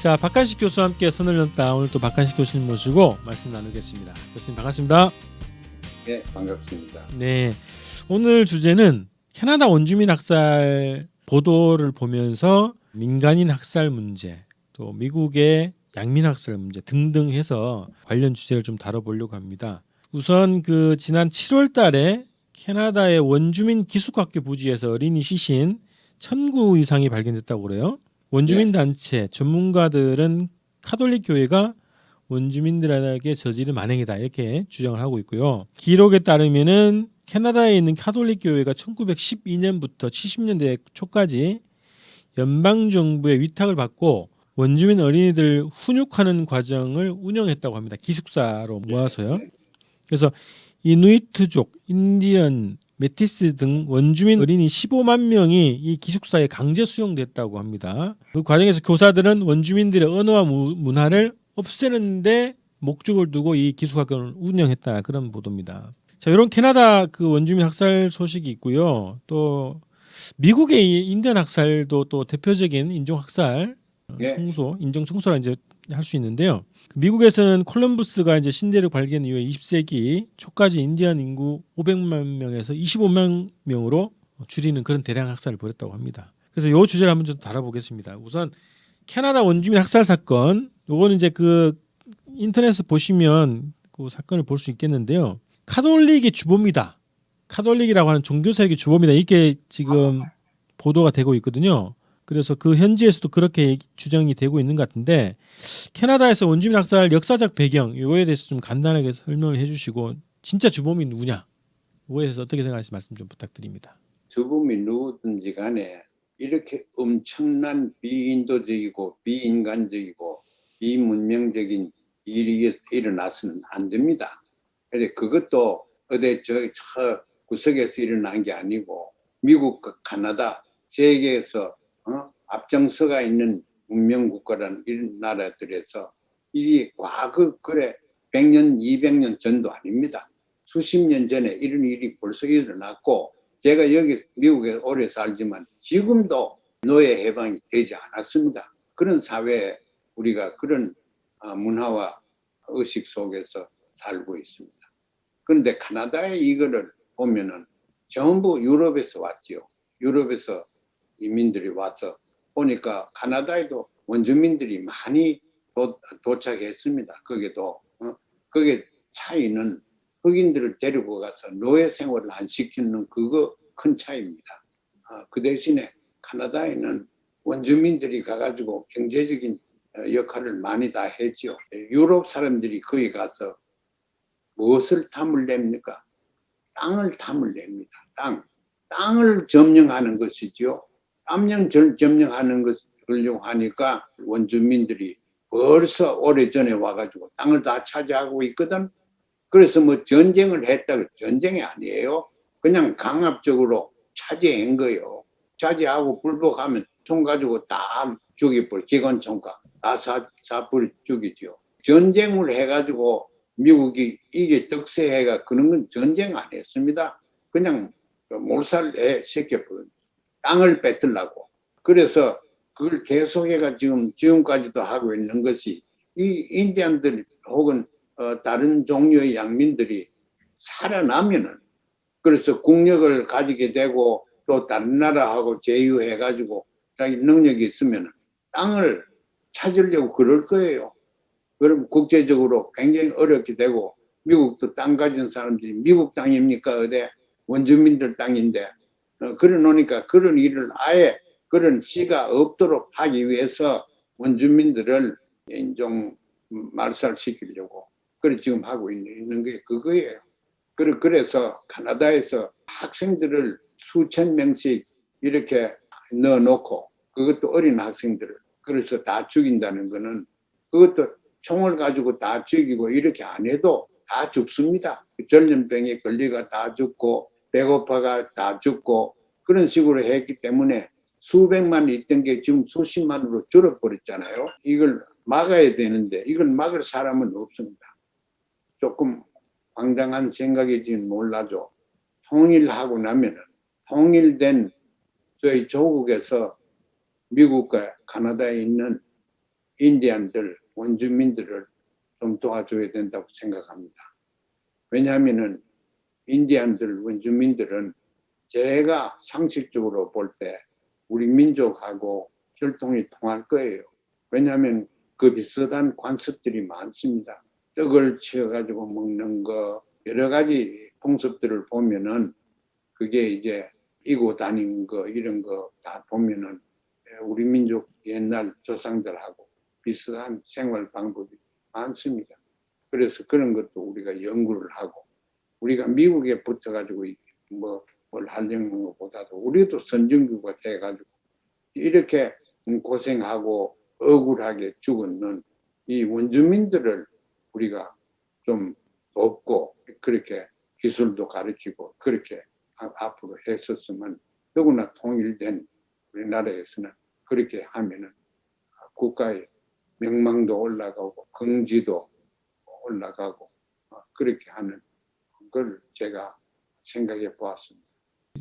자, 박한식 교수와 함께 선을 넘다. 오늘 또 박한식 교수님 모시고 말씀 나누겠습니다. 교수님 반갑습니다. 네, 반갑습니다. 네, 오늘 주제는 캐나다 원주민 학살 보도를 보면서 민간인 학살 문제, 또 미국의 양민 학살 문제 등등 해서 관련 주제를 좀 다뤄보려고 합니다. 우선 그 지난 7월 달에 캐나다의 원주민 기숙학교 부지에서 어린이 시신 1,000구 이상이 발견됐다고 그래요. 원주민 단체 전문가들은 카톨릭 교회가 원주민들에게 저지른 만행이다 이렇게 주장을 하고 있고요. 기록에 따르면은 캐나다에 있는 카톨릭 교회가 1912년부터 70년대 초까지 연방 정부의 위탁을 받고 원주민 어린이들 훈육하는 과정을 운영했다고 합니다. 기숙사로 모아서요. 그래서 이누이트족, 인디언, 메티스 등 원주민 어린이 15만 명이 이 기숙사에 강제 수용됐다고 합니다. 그 과정에서 교사들은 원주민들의 언어와 문화를 없애는데 목적을 두고 이 기숙학교를 운영했다 그런 보도입니다. 자, 이런 캐나다 그 원주민 학살 소식이 있고요. 또 미국의 인디언 학살도 또 대표적인 인종 학살 청소, 인종 청소라 이제 할 수 있는데요. 미국에서는 콜럼버스가 이제 신대륙 발견 이후에 20세기 초까지 인디언 인구 500만 명에서 25만 명으로 줄이는 그런 대량 학살을 벌였다고 합니다. 그래서 이 주제를 한번 좀 다뤄보겠습니다. 우선 캐나다 원주민 학살 사건, 요거는 이제 그 인터넷에 보시면 그 사건을 볼 수 있겠는데요. 카톨릭이 주범이다. 카톨릭이라고 하는 종교사역이 주범이다. 이게 지금 보도가 되고 있거든요. 그래서 그 현지에서도 그렇게 주장이 되고 있는 것 같은데 캐나다에서 원주민 학살 역사적 배경 이거에 대해서 좀 간단하게 설명을 해주시고 진짜 주범이 누구냐 이거에 대해서 어떻게 생각하시는지 말씀 좀 부탁드립니다. 주범이 누구든지 간에 이렇게 엄청난 비인도적이고 비인간적이고 비문명적인 일이 일어나서는 안 됩니다. 그런데 그것도 어디 저 구석에서 일어난 게 아니고 미국과 카나다 세계에서 앞장서가 있는 문명국가라는 이런 나라들에서 이게 과거 그래 100년, 200년 전도 아닙니다. 수십 년 전에 이런 일이 벌써 일어났고 제가 여기 미국에 오래 살지만 지금도 노예 해방이 되지 않았습니다. 그런 사회에 우리가 그런 문화와 의식 속에서 살고 있습니다. 그런데 카나다의 이거를 보면은 전부 유럽에서 왔지요. 유럽에서 이민들이 와서 보니까 카나다에도 원주민들이 많이 도착했습니다. 거기도 거기에 차이는 흑인들을 데리고 가서 노예 생활을 안 시키는 그거 큰 차이입니다. 그 대신에 카나다에는 원주민들이 가가지고 경제적인 역할을 많이 다 했죠. 유럽 사람들이 거기 가서 무엇을 탐을 냅니까? 땅을 탐을 냅니다. 땅을 점령하는 것이죠. 점령하는 것을 하니까 원주민들이 벌써 오래전에 와가지고 땅을 다 차지하고 있거든. 그래서 뭐 전쟁을 했다고 전쟁이 아니에요. 그냥 강압적으로 차지한 거예요. 차지하고 불복하면 총 가지고 다 죽여버려. 기관총과 다 사버려 죽이죠. 전쟁을 해가지고 미국이 이게 득세해가 그런 건 전쟁 안 했습니다. 그냥 몰살해 시켜버려. 땅을 뺏으려고. 그래서 그걸 계속해가 지금까지도 하고 있는 것이 이 인디언들 혹은 다른 종류의 양민들이 살아나면은 그래서 국력을 가지게 되고 또 다른 나라하고 제휴해가지고 자기 능력이 있으면 땅을 찾으려고 그럴 거예요. 그럼 국제적으로 굉장히 어렵게 되고 미국도 땅 가진 사람들이 미국 땅입니까? 어디 원주민들 땅인데 그래 놓으니까 그런 일을 아예 그런 시가 없도록 하기 위해서 원주민들을 인종 말살시키려고 그래 지금 하고 있는 게 그거예요. 그래서 카나다에서 학생들을 수천 명씩 이렇게 넣어놓고 그것도 어린 학생들을 그래서 다 죽인다는 거는 그것도 총을 가지고 다 죽이고 이렇게 안 해도 다 죽습니다. 전염병에 걸리가 다 죽고 배고파가 다 죽고 그런 식으로 했기 때문에 수백만 있던 게 지금 수십만으로 줄어버렸잖아요. 이걸 막아야 되는데 이걸 막을 사람은 없습니다. 조금 황당한 생각인지는 몰라도 통일하고 나면은 통일된 저희 조국에서 미국과 카나다에 있는 인디안들, 원주민들을 좀 도와줘야 된다고 생각합니다. 왜냐하면은 인디안들, 원주민들은 제가 상식적으로 볼 때 우리 민족하고 혈통이 통할 거예요. 왜냐하면 그 비슷한 관습들이 많습니다. 떡을 치어가지고 먹는 거, 여러 가지 풍습들을 보면은 그게 이제 이고 다니는 거, 이런 거 다 보면은 우리 민족 옛날 조상들하고 비슷한 생활 방법이 많습니다. 그래서 그런 것도 우리가 연구를 하고, 우리가 미국에 붙어가지고 뭘 하려는 것보다도 우리도 선진국가 돼가지고 이렇게 고생하고 억울하게 죽었는 이 원주민들을 우리가 좀 돕고, 그렇게 기술도 가르치고 그렇게 앞으로 했었으면, 더구나 통일된 우리나라에서는 그렇게 하면은 국가의 명망도 올라가고 긍지도 올라가고 그렇게 하는 걸 제가 생각해 보았습니다.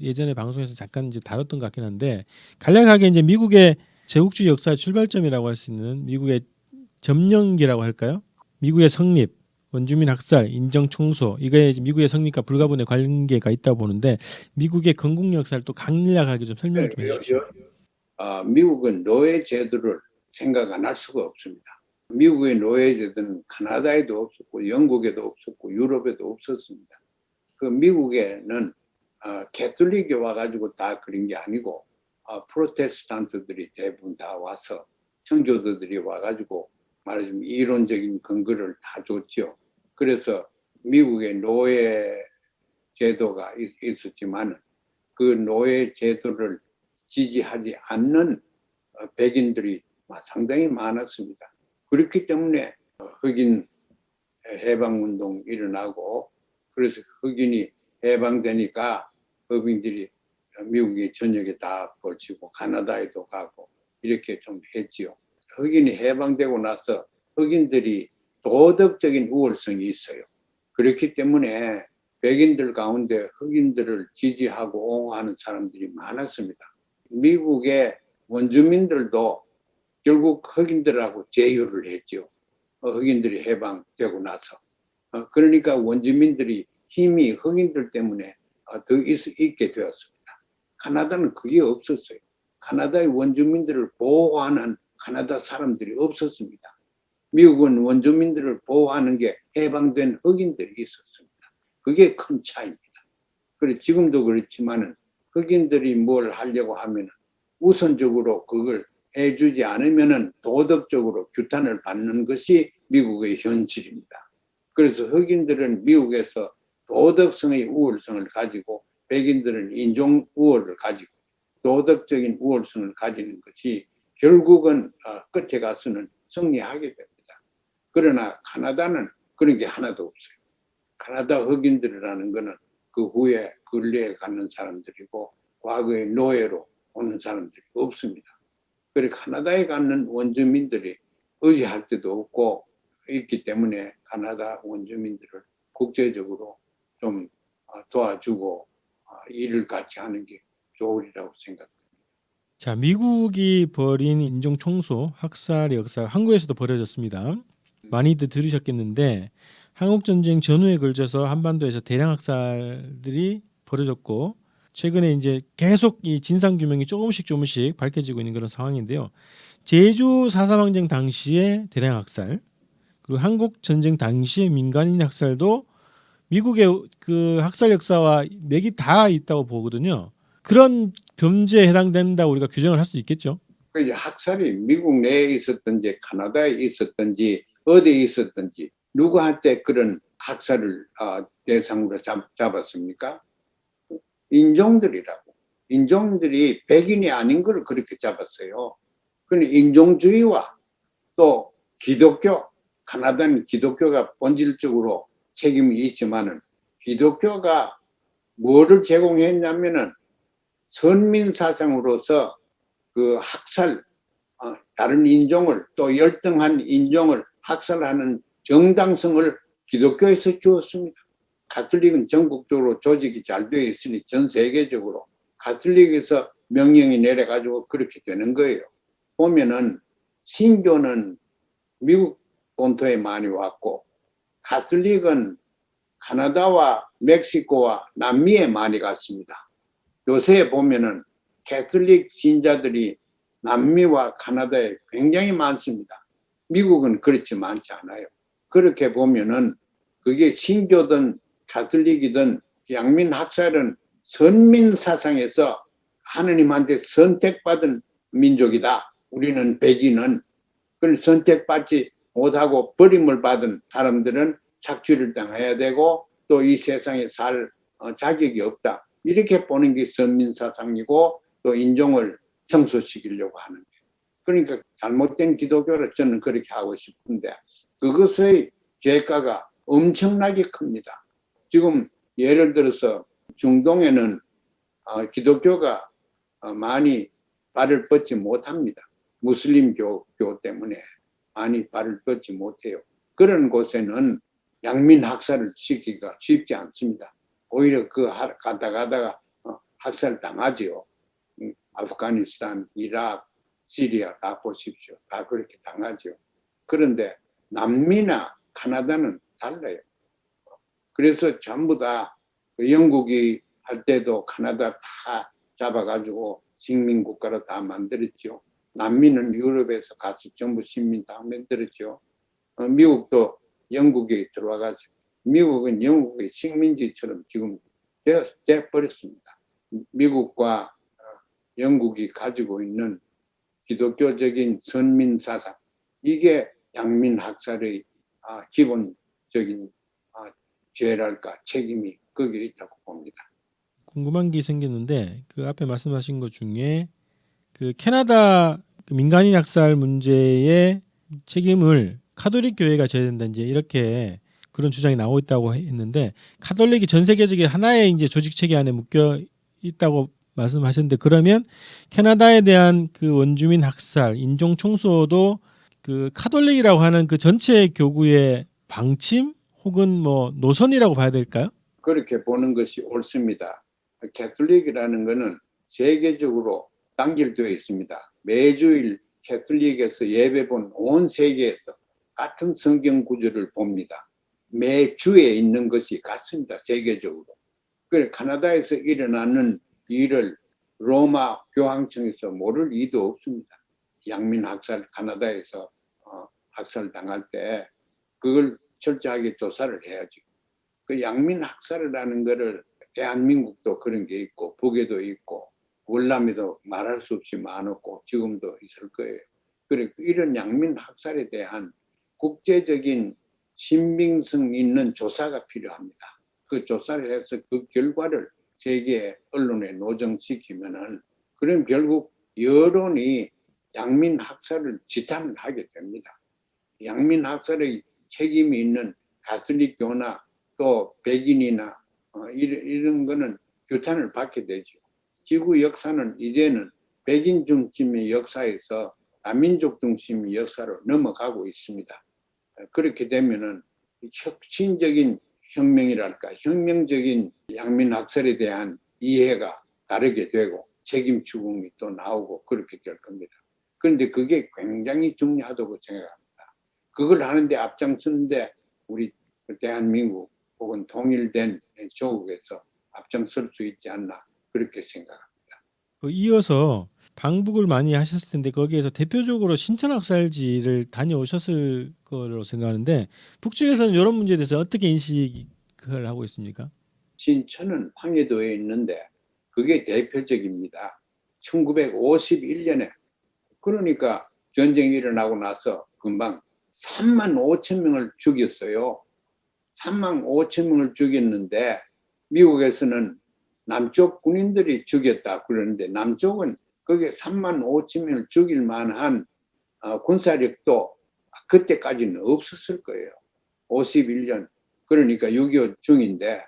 예전에 방송에서 잠깐 이제 다뤘던 것 같긴 한데, 간략하게 이제 미국의 제국주의 역사의 출발점이라고 할 수 있는 미국의 점령기라고 할까요? 미국의 성립, 원주민 학살, 인정 청소, 이거에 이제 미국의 성립과 불가분의 관계가 있다고 보는데, 미국의 건국 역사를 또 간략하게 좀 설명을 좀 해주십시오. 미국은 노예 제도를 생각 안 할 수가 없습니다. 미국의 노예 제도는 카나다에도 없었고 영국에도 없었고 유럽에도 없었습니다. 그 미국에는 캐톨릭이 와가지고 다 그런 게 아니고 프로테스탄트들이 대부분 다 와서 청교도들이 와가지고 말하자면 이론적인 근거를 다 줬죠. 그래서 미국의 노예 제도가 있었지만 그 노예 제도를 지지하지 않는 백인들이 상당히 많았습니다. 그렇기 때문에 흑인 해방운동 일어나고, 그래서 흑인이 해방되니까 흑인들이 미국의 전역에 다 걸치고 카나다에도 가고 이렇게 좀 했지요. 흑인이 해방되고 나서 흑인들이 도덕적인 우월성이 있어요. 그렇기 때문에 백인들 가운데 흑인들을 지지하고 옹호하는 사람들이 많았습니다. 미국의 원주민들도 결국 흑인들하고 제휴를 했죠. 흑인들이 해방되고 나서. 그러니까 원주민들이 힘이 흑인들 때문에 더 있게 되었습니다. 카나다는 그게 없었어요. 카나다의 원주민들을 보호하는 카나다 사람들이 없었습니다. 미국은 원주민들을 보호하는 게 해방된 흑인들이 있었습니다. 그게 큰 차이입니다. 그래 지금도 그렇지만은 흑인들이 뭘 하려고 하면 우선적으로 그걸 해주지 않으면은 도덕적으로 규탄을 받는 것이 미국의 현실입니다. 그래서 흑인들은 미국에서 도덕성의 우월성을 가지고 백인들은 인종 우월을 가지고 도덕적인 우월성을 가지는 것이 결국은 끝에 가서는 승리하게 됩니다. 그러나 카나다는 그런 게 하나도 없어요. 카나다 흑인들이라는 것은 그 후에 근래에 가는 사람들이고 과거의 노예로 오는 사람들이 없습니다. 그리고 카나다에 가는 원주민들이 의지할 데도 없고 있기 때문에 카나다 원주민들을 국제적으로 좀 도와주고 일을 같이 하는 게 좋으리라고 생각합니다. 자, 미국이 벌인 인종 청소, 학살의 역사 한국에서도 벌어졌습니다. 많이들 들으셨겠는데, 한국 전쟁 전후에 걸쳐서 한반도에서 대량 학살들이 벌어졌고, 최근에 이제 계속 이 진상 규명이 조금씩 밝혀지고 있는 그런 상황인데요. 제주 4.3 항쟁 당시의 대량 학살, 그리고 한국 전쟁 당시의 민간인 학살도 미국의 그 학살 역사와 맥이 다 있다고 보거든요. 그런 범죄에 해당된다고 우리가 규정을 할 수 있겠죠. 학살이 미국 내에 있었든지 카나다에 있었든지 어디에 있었든지 누구한테 그런 학살을 대상으로 잡았습니까? 인종들이라고. 인종들이 백인이 아닌 걸 그렇게 잡았어요. 그런데 인종주의와 또 기독교, 카나다는 기독교가 본질적으로 책임이 있지만은 기독교가 뭐를 제공했냐면은 선민사상으로서 그 학살, 다른 인종을 또 열등한 인종을 학살하는 정당성을 기독교에서 주었습니다. 가톨릭은 전국적으로 조직이 잘 되어 있으니 전 세계적으로 가톨릭에서 명령이 내려가지고 그렇게 되는 거예요. 보면은 신교는 미국 본토에 많이 왔고, 가톨릭은 카나다와 멕시코와 남미에 많이 갔습니다. 요새 보면은 가톨릭 신자들이 남미와 카나다에 굉장히 많습니다. 미국은 그렇지 많지 않아요. 그렇게 보면은 그게 신교든 가톨릭이든 양민 학살은 선민 사상에서 하느님한테 선택받은 민족이다. 우리는 백인은 그걸 선택받지 못하고 버림을 받은 사람들은 착취를 당해야 되고 또 이 세상에 살 자격이 없다. 이렇게 보는 게 선민 사상이고 또 인종을 청소시키려고 하는 거예요. 그러니까 잘못된 기독교를 저는 그렇게 하고 싶은데 그것의 죄가가 엄청나게 큽니다. 지금 예를 들어서 중동에는 기독교가 많이 발을 뻗지 못합니다. 무슬림교 때문에 많이 발을 뻗지 못해요. 그런 곳에는 양민 학살을 시키기가 쉽지 않습니다. 오히려 그 가다가 학살 당하지요. 아프가니스탄, 이라크, 시리아 다 보십시오. 다 그렇게 당하죠. 그런데 남미나 카나다는 달라요. 그래서 전부 다 영국이 할 때도 카나다 다 잡아가지고 식민국가로 다 만들었죠. 남미는 유럽에서 가서 전부 시민 다 만들었죠. 미국도 영국에 들어와가지고 미국은 영국의 식민지처럼 지금 되어버렸습니다. 미국과 영국이 가지고 있는 기독교적인 선민 사상 이게 양민 학살의 기본적인 죄랄까 책임이 거기에 있다고 봅니다. 궁금한 게 생겼는데 그 앞에 말씀하신 것 중에 그 캐나다 그 민간인 학살 문제의 책임을 카톨릭 교회가 져야 된다 이제 이렇게 그런 주장이 나오고 있다고 했는데 카톨릭이 전 세계적인 하나의 이제 조직 체계 안에 묶여 있다고 말씀하셨는데 그러면 캐나다에 대한 그 원주민 학살, 인종 청소도 그 카톨릭이라고 하는 그 전체 교구의 방침 혹은 뭐 노선이라고 봐야 될까요? 그렇게 보는 것이 옳습니다. 캐톨릭이라는 것은 세계적으로 단결되어 있습니다. 매주일 캐톨릭에서 예배 본 온 세계에서 같은 성경 구절을 봅니다. 매주에 있는 것이 같습니다. 세계적으로. 그래 카나다에서 일어나는 일을 로마 교황청에서 모를 이도 없습니다. 양민 학살 카나다에서 학살 당할 때 그걸 철저하게 조사를 해야지. 그 양민 학살을 하는 거를 대한민국도 그런 게 있고 북에도 있고 월남에도 말할 수 없이 많았고 지금도 있을 거예요. 그래 이런 양민 학살에 대한 국제적인 신빙성 있는 조사가 필요합니다. 그 조사를 해서 그 결과를 세계 언론에 노정시키면은 그럼 결국 여론이 양민 학살을 지탄을 하게 됩니다. 양민 학살의 책임이 있는 가톨릭교나 또 백인이나 이런 거는 규탄을 받게 되죠. 지구 역사는 이제는 백인 중심의 역사에서 다민족 중심의 역사로 넘어가고 있습니다. 그렇게 되면은 혁신적인 혁명이랄까 혁명적인 양민 학살에 대한 이해가 다르게 되고 책임 추궁이 또 나오고 그렇게 될 겁니다. 그런데 그게 굉장히 중요하다고 생각합니다. 그걸 하는데 앞장서는데 우리 대한민국 혹은 통일된 조국에서 앞장설 수 있지 않나 그렇게 생각합니다. 이어서 방북을 많이 하셨을 텐데 거기에서 대표적으로 신천학살지를 다녀오셨을 거로 생각하는데 북쪽에서는 이런 문제에 대해서 어떻게 인식을 하고 있습니까? 신천은 황해도에 있는데 그게 대표적입니다. 1951년에 그러니까 전쟁이 일어나고 나서 금방 3만 5천 명을 죽였어요. 3만 5천 명을 죽였는데 미국에서는 남쪽 군인들이 죽였다 그러는데 남쪽은 거기에 3만 5천 명을 죽일 만한 군사력도 그때까지는 없었을 거예요. 51년 그러니까 6.25 중인데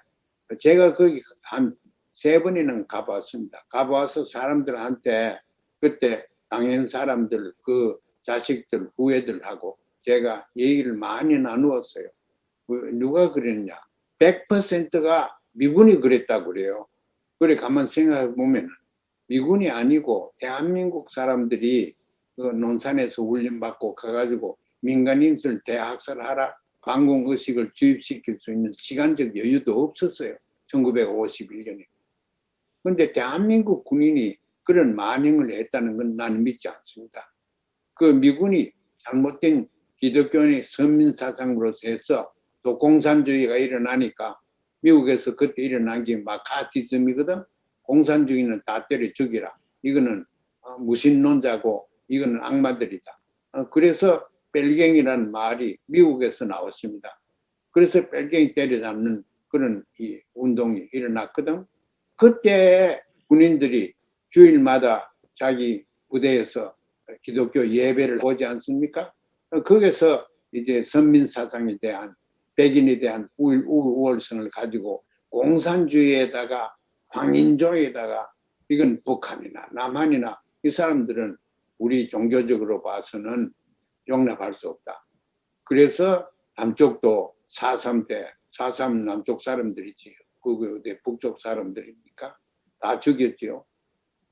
제가 거기 한 3번이나 가봤습니다. 가봐서 사람들한테 그때 당연 사람들 그 자식들 후예들하고 제가 얘기를 많이 나누었어요. 누가 그랬냐? 100%가 미군이 그랬다고 그래요. 그래 가만 생각해 보면 미군이 아니고 대한민국 사람들이 그 논산에서 훈련받고 가가지고 민간인들 대학살하라, 반공의식을 주입시킬 수 있는 시간적 여유도 없었어요. 1951년에. 그런데 대한민국 군인이 그런 만행을 했다는 건 나는 믿지 않습니다. 그 미군이 잘못된 기독교인의 선민사상으로서 해서 또 공산주의가 일어나니까 미국에서 그때 일어난 게 마카티즘이거든. 공산주의는 다 때려 죽이라. 이거는 무신론자고 이거는 악마들이다. 그래서 뺄갱이라는 말이 미국에서 나왔습니다. 그래서 뺄갱이 때려잡는 그런 이 운동이 일어났거든. 그때 군인들이 주일마다 자기 부대에서 기독교 예배를 보지 않습니까? 거기서 이제 선민사상에 대한 백인에 대한 우월성을 가지고 공산주의에다가 황인종에다가 이건 북한이나 남한이나 이 사람들은 우리 종교적으로 봐서는 용납할 수 없다. 그래서 남쪽도 4.3 때 4.3 남쪽 사람들이지 그 북쪽 사람들이니까 다 죽였지요.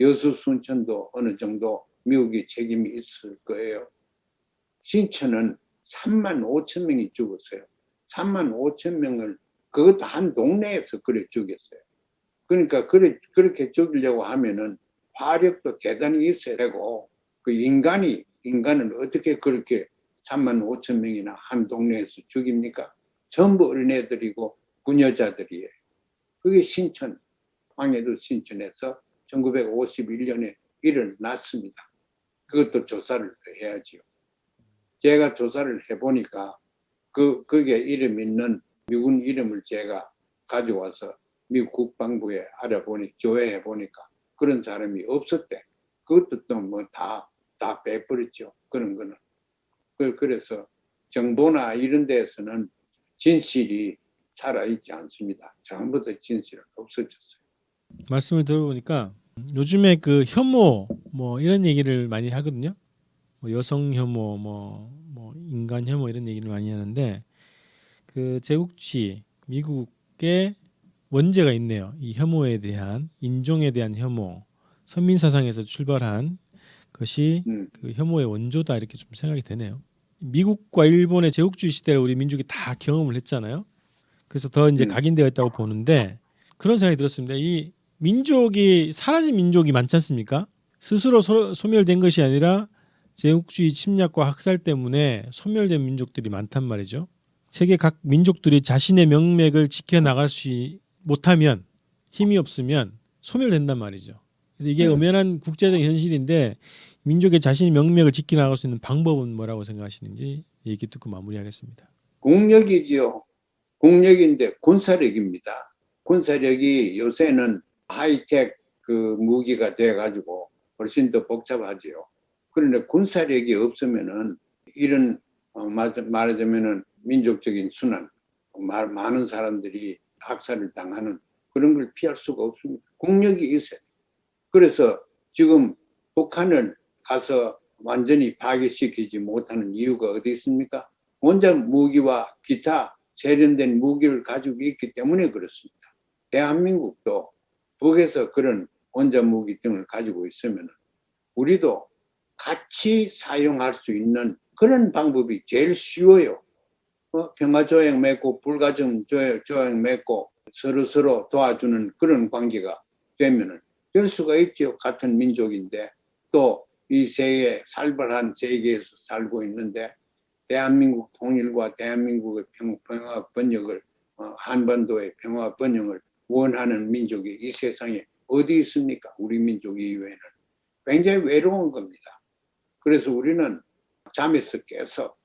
여수 순천도 어느 정도 미국의 책임이 있을 거예요. 신천은 3만 5천 명이 죽었어요. 3만 5천 명을 그것도 한 동네에서 그래 죽였어요. 그러니까 그렇게 죽이려고 하면은 화력도 대단히 있어야 되고 그 인간을 어떻게 그렇게 3만 5천 명이나 한 동네에서 죽입니까? 전부 어린애들이고 부녀자들이에요. 그게 신천, 황해도 신천에서 1951년에 일어났습니다. 그것도 조사를 해야지요. 제가 조사를 해보니까 그게 이름 있는 미군 이름을 제가 가져와서 미국 국방부에 조회해 보니까 그런 사람이 없었대. 그것도 또 뭐 다 빼버렸죠. 그런 거는. 그래서 정보나 이런 데에서는 진실이 살아있지 않습니다. 전부 다 진실은 없어졌어요. 말씀을 들어보니까 요즘에 그 혐오 뭐 이런 얘기를 많이 하거든요. 뭐 여성 혐오, 뭐 인간 혐오 이런 얘기를 많이 하는데 그 제국주의 미국의 원죄가 있네요. 이 혐오에 대한 인종에 대한 혐오, 선민 사상에서 출발한 것이 그 혐오의 원조다 이렇게 좀 생각이 되네요. 미국과 일본의 제국주의 시대를 우리 민족이 다 경험을 했잖아요. 그래서 더 이제 각인되어 있다고 보는데 그런 생각이 들었습니다. 이 민족이 사라진 민족이 많지 않습니까? 스스로 소멸된 것이 아니라 제국주의 침략과 학살 때문에 소멸된 민족들이 많단 말이죠. 세계 각 민족들이 자신의 명맥을 지켜나갈 수 못하면 힘이 없으면 소멸된단 말이죠. 그래서 이게 엄연한 국제적인 현실인데 민족의 자신의 명맥을 지켜나갈 수 있는 방법은 뭐라고 생각하시는지 얘기 듣고 마무리하겠습니다. 국력이지요. 국력인데 군사력입니다. 군사력이 요새는 하이텍 그 무기가 돼가지고 훨씬 더 복잡하지요. 그런데 군사력이 없으면은 이런 말하자면은 민족적인 순환, 많은 사람들이 학살을 당하는 그런 걸 피할 수가 없습니다. 국력이 있어요. 그래서 지금 북한을 가서 완전히 파괴시키지 못하는 이유가 어디 있습니까? 원자 무기와 기타 세련된 무기를 가지고 있기 때문에 그렇습니다. 대한민국도 북에서 그런 원자 무기 등을 가지고 있으면 우리도 같이 사용할 수 있는 그런 방법이 제일 쉬워요. 평화조약 맺고 불가점 조약 맺고 서로 도와주는 그런 관계가 되면은 될 수가 있죠. 같은 민족인데 또 이 세계 살벌한 세계에서 살고 있는데 대한민국 통일과 대한민국의 평화 번영을 한반도의 평화 번영을 원하는 민족이 이 세상에 어디 있습니까? 우리 민족 이외에는 굉장히 외로운 겁니다. 그래서 우리는 잠에서 깨서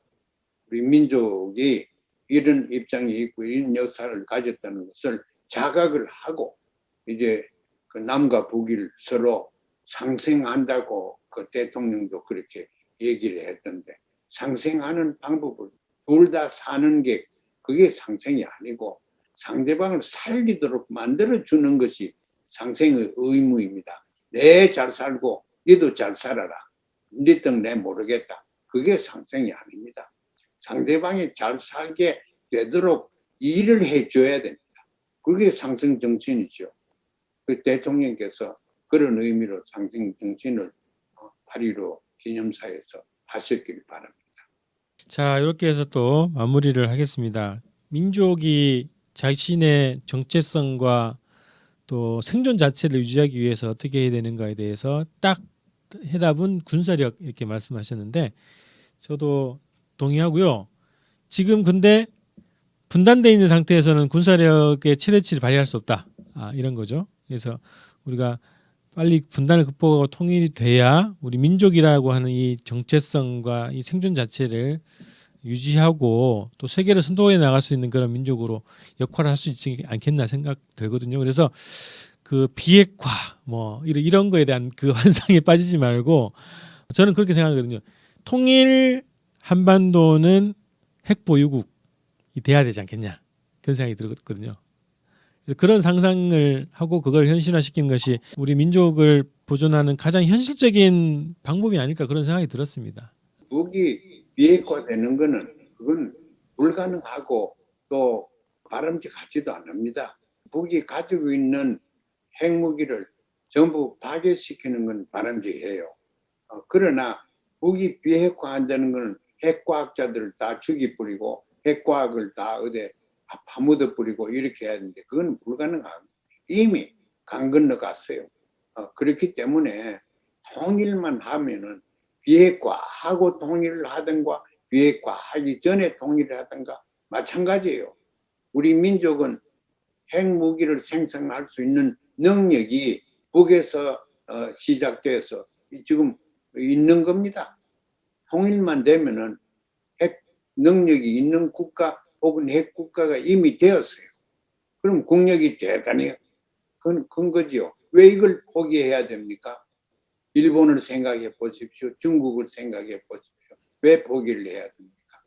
우리 민족이 이런 입장이 있고 이런 역사를 가졌다는 것을 자각을 하고 이제 그 남과 북을 서로 상생한다고 그 대통령도 그렇게 얘기를 했던데 상생하는 방법을 둘 다 사는 게 그게 상생이 아니고 상대방을 살리도록 만들어주는 것이 상생의 의무입니다. 내 잘 살고 너도 잘 살아라. 네 뜻 내 모르겠다. 그게 상생이 아닙니다. 상대방이 잘 살게 되도록 일을 해줘야 됩니다. 그게 상생 정신이죠. 그 대통령께서 그런 의미로 상생 정신을 8.15 기념사에서 하셨길 바랍니다. 자, 이렇게 해서 또 마무리를 하겠습니다. 민족이 자신의 정체성과 또 생존 자체를 유지하기 위해서 어떻게 해야 되는가에 대해서 딱 해답은 군사력 이렇게 말씀하셨는데 저도 동의하고요. 지금 근데 분단돼 있는 상태에서는 군사력의 최대치를 발휘할 수 없다. 이런 거죠. 그래서 우리가 빨리 분단을 극복하고 통일이 돼야 우리 민족이라고 하는 이 정체성과 이 생존 자체를 유지하고 또 세계를 선도해 나갈 수 있는 그런 민족으로 역할을 할 수 있지 않겠나 생각 들거든요. 그래서 그 비핵화 뭐 이런 거에 대한 그 환상에 빠지지 말고 저는 그렇게 생각하거든요. 통일 한반도는 핵 보유국이 돼야 되지 않겠냐 그런 생각이 들거든요. 그래서 그런 상상을 하고 그걸 현실화시키는 것이 우리 민족을 보존하는 가장 현실적인 방법이 아닐까 그런 생각이 들었습니다. 북이 비핵화되는 거는 그건 불가능하고 또 바람직하지도 않습니다. 북이 가지고 있는 핵무기를 전부 파괴시키는 건 바람직해요. 그러나 북이 비핵화한다는 것은 핵과학자들을 다 죽이 뿌리고 핵과학을 다 어디 파묻어 뿌리고 이렇게 해야 되는데 그건 불가능하고 이미 강 건너갔어요. 그렇기 때문에 통일만 하면은 비핵화하고 통일을 하든가 비핵화하기 전에 통일을 하든가 마찬가지예요. 우리 민족은 핵무기를 생산할 수 있는 능력이 북에서 시작돼서 지금 있는 겁니다. 통일만 되면은 핵 능력이 있는 국가 혹은 핵 국가가 이미 되었어요. 그럼 국력이 대단히 큰 거지요. 왜 이걸 포기해야 됩니까? 일본을 생각해 보십시오. 중국을 생각해 보십시오. 왜 포기를 해야 됩니까?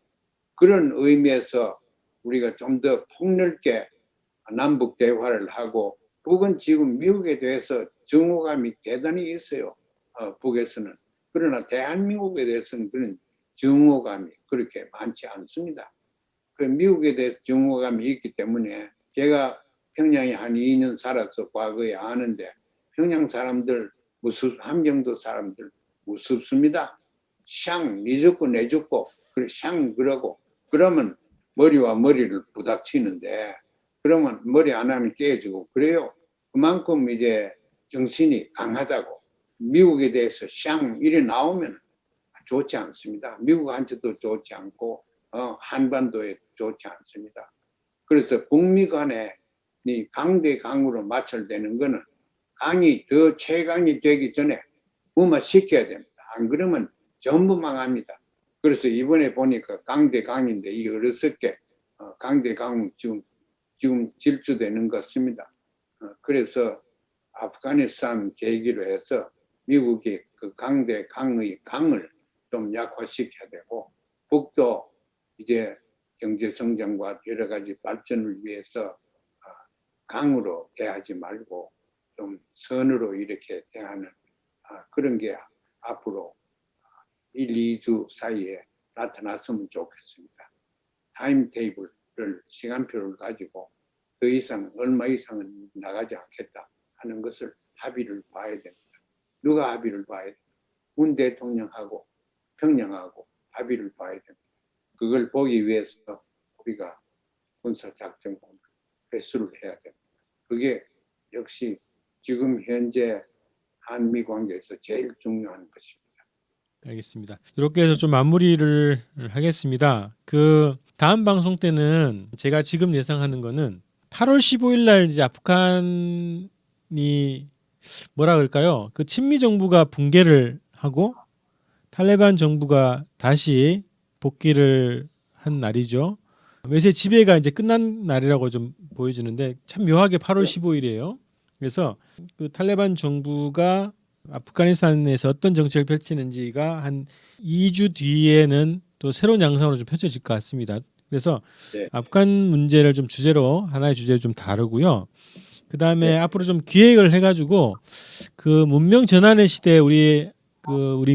그런 의미에서 우리가 좀 더 폭넓게 남북 대화를 하고 북은 지금 미국에 대해서 증오감이 대단히 있어요. 북에서는. 그러나 대한민국에 대해서는 그런 증오감이 그렇게 많지 않습니다. 그 미국에 대해서 증오감이 있기 때문에 제가 평양에 한 2년 살아서 과거에 아는데 평양 사람들 함경도 사람들 무섭습니다. 샹, 니 죽고 내 죽고 샹 그러고 그러면 머리와 머리를 부닥치는데 그러면 머리 안 하면 깨지고 그래요. 그만큼 이제 정신이 강하다고 미국에 대해서 샹 이래 나오면 좋지 않습니다. 미국한테도 좋지 않고 한반도에 좋지 않습니다. 그래서 북미 간에 이 강대 강으로 마찰되는 거는 강이 더 최강이 되기 전에 무마시켜야 됩니다. 안 그러면 전부 망합니다. 그래서 이번에 보니까 강대 강인데 이 어렸을게 강대 강 지금 질주되는 것 같습니다. 그래서 아프가니스탄 계기로 해서 미국이 그 강대 강의 강을 좀 약화시켜야 되고 북도 이제 경제 성장과 여러 가지 발전을 위해서 강으로 대하지 말고 좀 선으로 이렇게 대하는 그런 게 앞으로 1, 2주 사이에 나타났으면 좋겠습니다. 타임 테이블을 시간표를 가지고 더 이상 얼마 이상은 나가지 않겠다 하는 것을 합의를 봐야 됩니다. 누가 합의를 봐야 됩니다. 문 대통령하고 평양하고 합의를 봐야 됩니다. 그걸 보기 위해서 우리가 군사작전을 회수를 해야 됩니다. 그게 역시 지금 현재 한미 관계에서 제일 중요한 것입니다. 알겠습니다. 이렇게 해서 좀 마무리를 하겠습니다. 그 다음 방송 때는 제가 지금 예상하는 거는 8월 15일 날 이제 아프간이 뭐라 그럴까요? 그 친미 정부가 붕괴를 하고 탈레반 정부가 다시 복귀를 한 날이죠. 외세 지배가 이제 끝난 날이라고 좀 보여지는데 참 묘하게 8월 15일이에요. 그래서 그 탈레반 정부가 아프가니스탄에서 어떤 정책을 펼치는지가 한 2주 뒤에는 또 새로운 양상으로 좀 펼쳐질 것 같습니다. 그래서 네. 아프간 문제를 좀 주제로 하나의 주제를 좀 다루고요. 그 다음에 네. 앞으로 좀 기획을 해가지고 그 문명 전환의 시대에 우리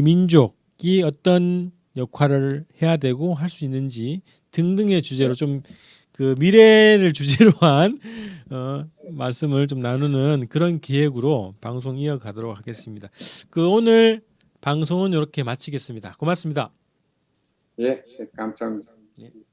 민족이 어떤 역할을 해야 되고 할 수 있는지 등등의 주제로 좀 그 미래를 주제로 한 말씀을 좀 나누는 그런 기획으로 방송 이어가도록 하겠습니다. 그 오늘 방송은 이렇게 마치겠습니다. 고맙습니다. 예, 감사합니다. 예.